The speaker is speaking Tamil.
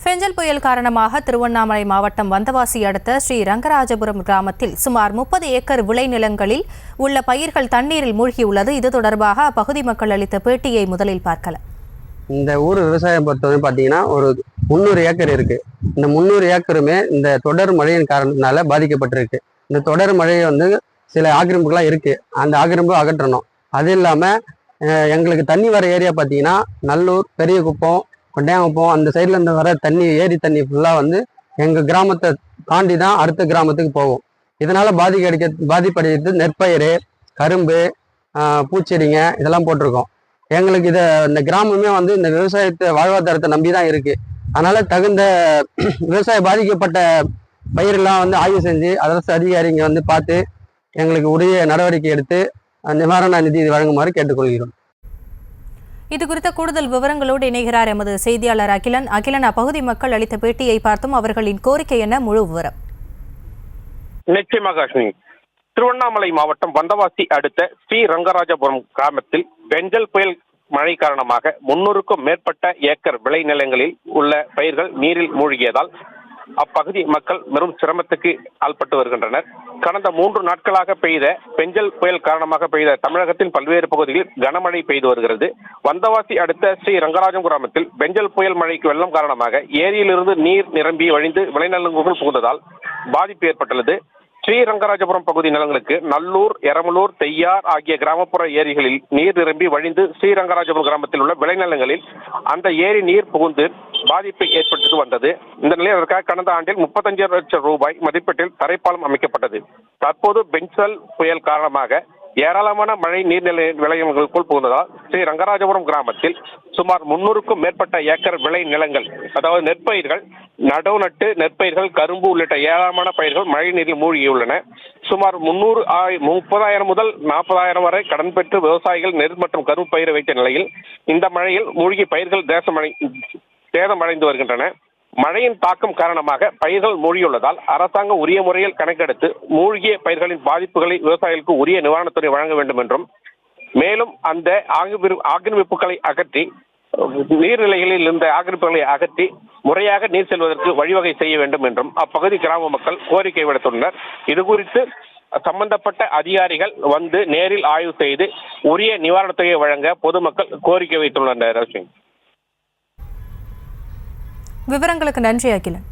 பெஞ்சல் புயல் காரணமாக திருவண்ணாமலை மாவட்டம் வந்தவாசி அடுத்த ஸ்ரீ ரங்கராஜபுரம் கிராமத்தில் சுமார் 30 ஏக்கர் விளைநிலங்களில் உள்ள பயிர்கள் தண்ணீரில் மூழ்கியுள்ளது. இது தொடர்பாக அப்பகுதி மக்கள் அளித்த பேட்டியை முதலில் பார்க்கலாம். இந்த ஊர் விவசாயம் பொறுத்தவரை பார்த்தீங்கன்னா ஒரு 300 ஏக்கர் இருக்கு. இந்த 300 ஏக்கருமே இந்த தொடர் மழையின் காரணத்தினால பாதிக்கப்பட்டிருக்கு. இந்த தொடர் மழையை சில ஆக்கிரமிப்புகள்லாம் இருக்கு, அந்த ஆக்கிரமிப்பு அகற்றணும். அது இல்லாமல் எங்களுக்கு தண்ணி வர ஏரியா பார்த்தீங்கன்னா நல்லூர், பெரிய குப்பம், கொண்டையாங்குப்பம் அந்த சைட்ல இருந்து வர தண்ணி, ஏரி தண்ணி ஃபுல்லாக எங்கள் கிராமத்தை தாண்டி தான் அடுத்த கிராமத்துக்கு போகும். இதனால பாதிப்படைகிறது நெற்பயிர், கரும்பு, பூச்செடிங்க இதெல்லாம் போட்டிருக்கோம். எங்களுக்கு இந்த கிராமமே இந்த விவசாயத்தை வாழ்வாதாரத்தை நம்பி தான் இருக்கு. அதனால தகுந்த விவசாய பாதிக்கப்பட்ட பயிரெல்லாம் ஆய்வு செஞ்சு அரசு அதிகாரிங்க பார்த்து எங்களுக்கு உரிய நடவடிக்கை எடுத்து நிவாரண நிதி வழங்குமாறு கேட்டுக்கொள்கிறோம். இது குறித்த கூடுதல் விவரங்களோடு இணைகிறார் எமது செய்தியாளர் அகிலன். அகிலன், அப்பகுதி மக்கள் அளித்த பேட்டியை பார்த்தும் அவர்களின் கோரிக்கை என்ன, முழு விவரம்? நிச்சயமாக அஸ்வினி, திருவண்ணாமலை மாவட்டம் வந்தவாசி அடுத்த ஸ்ரீ ரங்கராஜபுரம் கிராமத்தில் பெஞ்சல் புயல் மழை காரணமாக 300க்கும் மேற்பட்ட ஏக்கர் விளைநிலங்களில் உள்ள பயிர்கள் நீரில் மூழ்கியதால் அப்பகுதி மக்கள் பெரும் சிரமத்துக்கு ஆள்பட்டு வருகின்றனர். கடந்த 3 நாட்களாக பெய்த பெஞ்சல் புயல் காரணமாக பெய்த தமிழகத்தின் பல்வேறு பகுதிகளில் கனமழை பெய்து வருகிறது. வந்தவாசி அடுத்த ஸ்ரீ ரங்கராஜம் கிராமத்தில் பெஞ்சல் புயல் மழைக்கு வெள்ளம் காரணமாக ஏரியிலிருந்து நீர் நிரம்பி வழிந்து விளைநிலங்களுக்குள் புகுந்ததால் பாதிப்பு ஏற்பட்டுள்ளது. ஸ்ரீ ரங்கராஜபுரம் பகுதி நிலங்களுக்கு நல்லூர், எரமலூர், தெய்யார் ஆகிய கிராமப்புற ஏரிகளில் நீர் நிரம்பி வழிந்து ஸ்ரீரங்கராஜபுரம் கிராமத்தில் உள்ள விளைநிலங்களில் அந்த ஏரி நீர் புகுந்து பாதிப்பை ஏற்பட்டு வந்தது. இந்த நிலையில் அதற்காக கடந்த ஆண்டில் 35 லட்சம் ரூபாய் மதிப்பீட்டில் தரைப்பாலம் அமைக்கப்பட்டது. தற்போது பெஞ்சல் புயல் காரணமாக ஏராளமான மழை நீர்நிலை விளைநிலங்களுக்குள் புகுந்ததால் ஸ்ரீ ரங்கராஜபுரம் கிராமத்தில் சுமார் 300க்கும் மேற்பட்ட ஏக்கர் விளை நிலங்கள், அதாவது நெற்பயிர்கள், நடவு நட்டு நெற்பயிர்கள், கரும்பு உள்ளிட்ட ஏராளமான பயிர்கள் மழை நீரில் மூழ்கியுள்ளன. சுமார் 30,000 முதல் 40,000 வரை கடன் பெற்று விவசாயிகள் நெல் மற்றும் கரும்பு பயிரை வைத்த நிலையில் இந்த மழையில் மூழ்கி பயிர்கள் சேதமடைந்து வருகின்றன. மழையின் தாக்கம் காரணமாக பயிர்கள் மூழ்கியுள்ளதால் அரசாங்கம் உரிய முறையில் கணக்கெடுத்து மூழ்கிய பயிர்களின் பாதிப்புகளை விவசாயிகளுக்கு உரிய நிவாரணத்துறை வழங்க வேண்டும் என்றும், மேலும் அந்த ஆக்கிரமிப்புகளை அகற்றி நீர்நிலைகளில் இருந்த ஆக்கிரமிப்புகளை அகற்றி முறையாக நீர் செல்வதற்கு வழிவகை செய்ய வேண்டும் என்றும் அப்பகுதி கிராம மக்கள் கோரிக்கை விடுத்துள்ளனர். இதுகுறித்து சம்பந்தப்பட்ட அதிகாரிகள் நேரில் ஆய்வு செய்து உரிய நிவாரணத்தொகையை வழங்க பொதுமக்கள் கோரிக்கை வைத்துள்ளனர். விவரங்களுக்கு நன்றி அகிலன்.